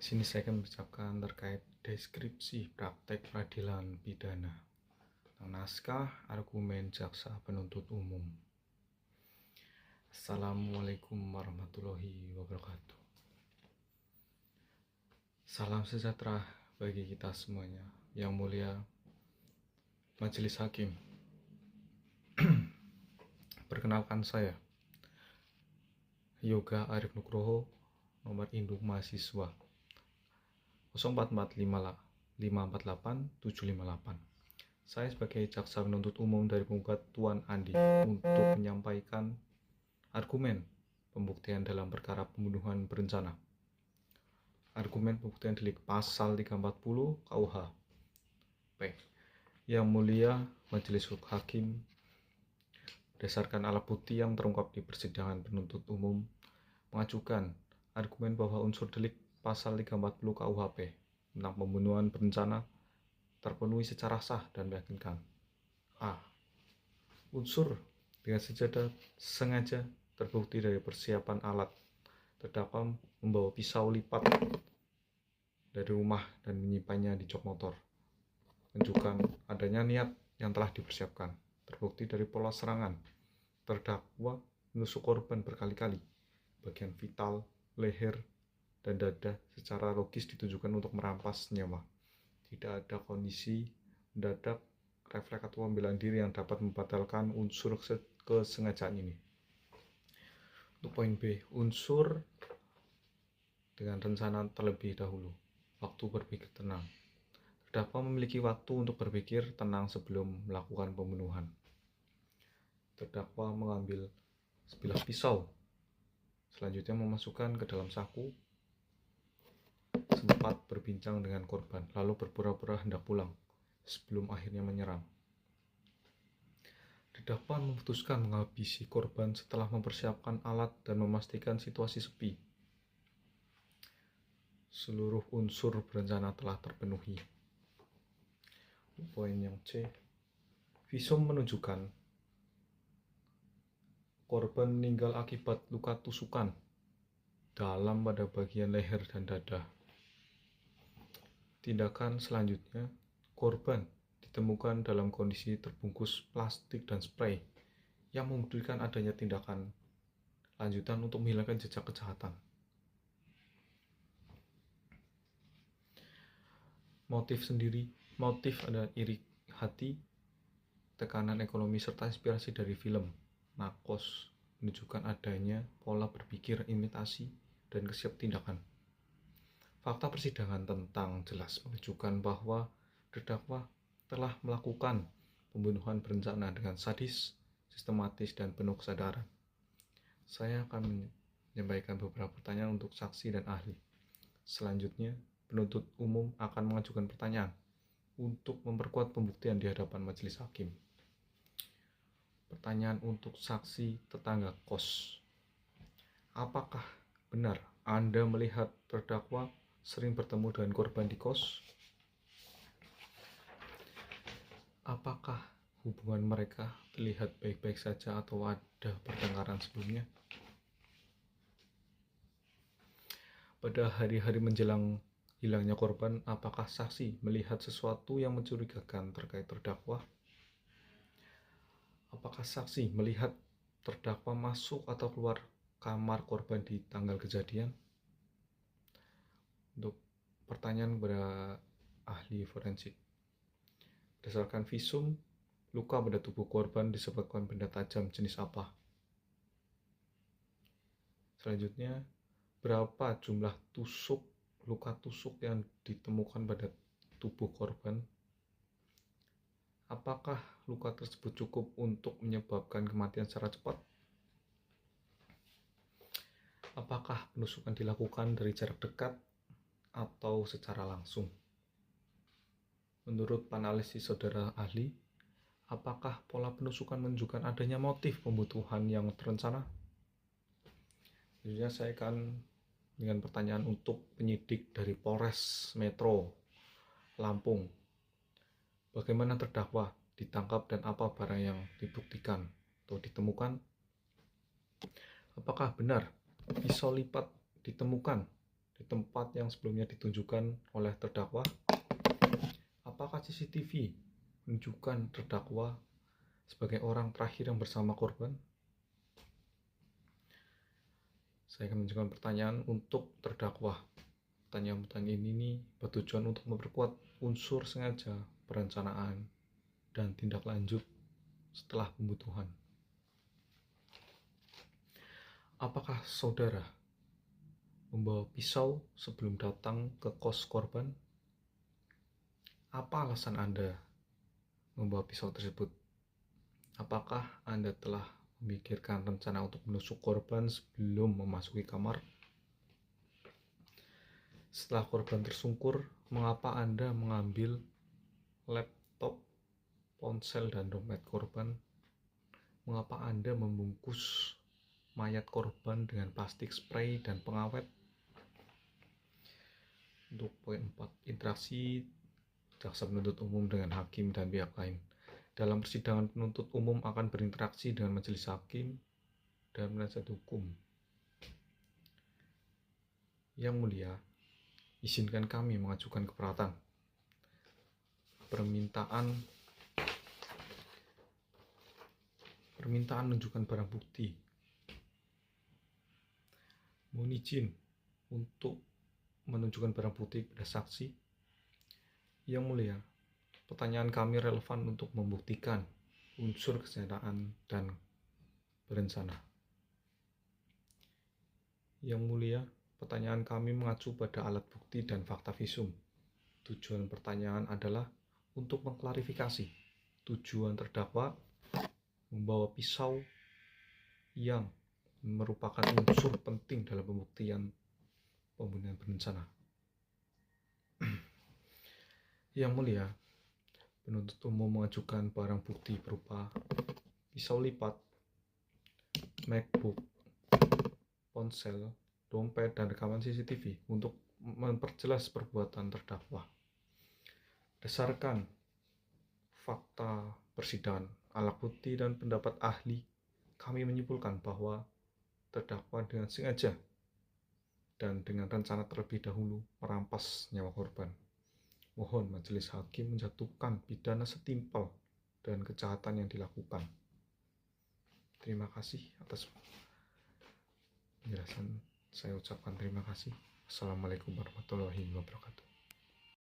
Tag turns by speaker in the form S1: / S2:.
S1: Di sini saya akan membacakan terkait deskripsi praktek peradilan pidana tentang naskah argumen jaksa penuntut umum. Assalamualaikum warahmatullahi wabarakatuh. Salam sejahtera bagi kita semuanya. Yang mulia Majelis Hakim. Perkenalkan saya Yoga Arif Nugroho, nomor induk mahasiswa 0445548758. Saya sebagai jaksa penuntut umum dari penggugat Tuan Andi untuk menyampaikan argumen pembuktian dalam perkara pembunuhan berencana. Argumen pembuktian delik pasal 340 KUH P. Yang mulia Majelis Hakim, berdasarkan alat bukti yang terungkap di persidangan, penuntut umum mengajukan argumen bahwa unsur delik pasal 340 KUHP tentang pembunuhan berencana terpenuhi secara sah dan meyakinkan. A. Unsur dengan sengaja terbukti dari persiapan alat. Terdakwa membawa pisau lipat dari rumah dan menyimpannya di jok motor, menunjukkan adanya niat yang telah dipersiapkan. Terbukti dari pola serangan. Terdakwa menusuk korban berkali-kali. Bagian vital, leher, dan dada secara logis ditujukan untuk merampas nyawa. Tidak ada kondisi mendadak, refleks atau pembelaan diri yang dapat membatalkan unsur kesengajaan ini. Untuk poin B, unsur dengan rencana terlebih dahulu. Waktu berpikir tenang. Terdakwa memiliki waktu untuk berpikir tenang sebelum melakukan pembunuhan. Terdakwa mengambil sebilah pisau, selanjutnya memasukkan ke dalam saku, sempat berbincang dengan korban, lalu berpura-pura hendak pulang sebelum akhirnya menyerang. Terdakwa memutuskan menghabisi korban setelah mempersiapkan alat dan memastikan situasi sepi. Seluruh unsur berencana telah terpenuhi. Poin yang C, visum menunjukkan korban meninggal akibat luka tusukan dalam pada bagian leher dan dada. Tindakan selanjutnya, korban ditemukan dalam kondisi terbungkus plastik dan spray yang membuktikan adanya tindakan lanjutan untuk menghilangkan jejak kejahatan. Motif adalah iri hati, tekanan ekonomi, serta inspirasi dari film Narcos, menunjukkan adanya pola berpikir imitasi dan kesiap tindakan. Fakta persidangan tentang jelas menunjukkan bahwa terdakwa telah melakukan pembunuhan berencana dengan sadis, sistematis, dan penuh kesadaran. Saya akan menyampaikan beberapa pertanyaan untuk saksi dan ahli. Selanjutnya, penuntut umum akan mengajukan pertanyaan untuk memperkuat pembuktian di hadapan majelis hakim. Pertanyaan untuk saksi tetangga kos. Apakah benar Anda melihat terdakwa sering bertemu dengan korban di kos? Apakah hubungan mereka terlihat baik-baik saja atau ada pertengkaran sebelumnya? Pada hari-hari menjelang hilangnya korban, apakah saksi melihat sesuatu yang mencurigakan terkait terdakwa? Apakah saksi melihat terdakwa masuk atau keluar kamar korban di tanggal kejadian? Untuk pertanyaan kepada ahli forensik. Berdasarkan visum, luka pada tubuh korban disebabkan benda tajam jenis apa? Selanjutnya, berapa jumlah luka tusuk yang ditemukan pada tubuh korban? Apakah luka tersebut cukup untuk menyebabkan kematian secara cepat? Apakah penusukan dilakukan dari jarak dekat atau secara langsung? Menurut analisis saudara ahli, apakah pola penusukan menunjukkan adanya motif pembunuhan yang terencana? Selanjutnya saya akan dengan pertanyaan untuk penyidik dari Polres Metro Lampung. Bagaimana terdakwa ditangkap dan apa barang yang dibuktikan atau ditemukan? Apakah benar pisau lipat ditemukan di tempat yang sebelumnya ditunjukkan oleh terdakwa? Apakah CCTV menunjukkan terdakwa sebagai orang terakhir yang bersama korban? Saya akan menunjukkan pertanyaan untuk terdakwa. Pertanyaan-pertanyaan ini bertujuan untuk memperkuat unsur sengaja, perencanaan, dan tindak lanjut setelah pembunuhan. Apakah saudara membawa pisau sebelum datang ke kos korban? Apa alasan Anda membawa pisau tersebut? Apakah Anda telah memikirkan rencana untuk menusuk korban sebelum memasuki kamar? Setelah korban tersungkur, mengapa Anda mengambil laptop, ponsel, dan dompet korban? Mengapa Anda membungkus mayat korban dengan plastik spray dan pengawet? Untuk poin 4, interaksi jaksa penuntut umum dengan hakim dan pihak lain. Dalam persidangan, penuntut umum akan berinteraksi dengan majelis hakim dan penasihat hukum. Yang mulia, izinkan kami mengajukan keberatan. Permintaan menunjukkan barang bukti. Mohon izin untuk menunjukkan barang bukti pada saksi. Yang mulia, pertanyaan kami relevan untuk membuktikan unsur kesengajaan dan berencana. Yang mulia, pertanyaan kami mengacu pada alat bukti dan fakta visum. Tujuan pertanyaan adalah untuk mengklarifikasi tujuan terdakwa membawa pisau yang merupakan unsur penting dalam pembuktian pembunuhan berencana. Yang mulia, penuntut umum mengajukan barang bukti berupa pisau lipat, MacBook, ponsel, dompet, dan rekaman CCTV untuk memperjelas perbuatan terdakwa. Berdasarkan fakta persidangan, alat bukti, dan pendapat ahli, kami menyimpulkan bahwa terdakwa dengan sengaja dan dengan rencana terlebih dahulu merampas nyawa korban. Mohon majelis hakim menjatuhkan pidana setimpal dan kejahatan yang dilakukan. Terima kasih atas penjelasan. Saya ucapkan terima kasih. Assalamualaikum warahmatullahi wabarakatuh.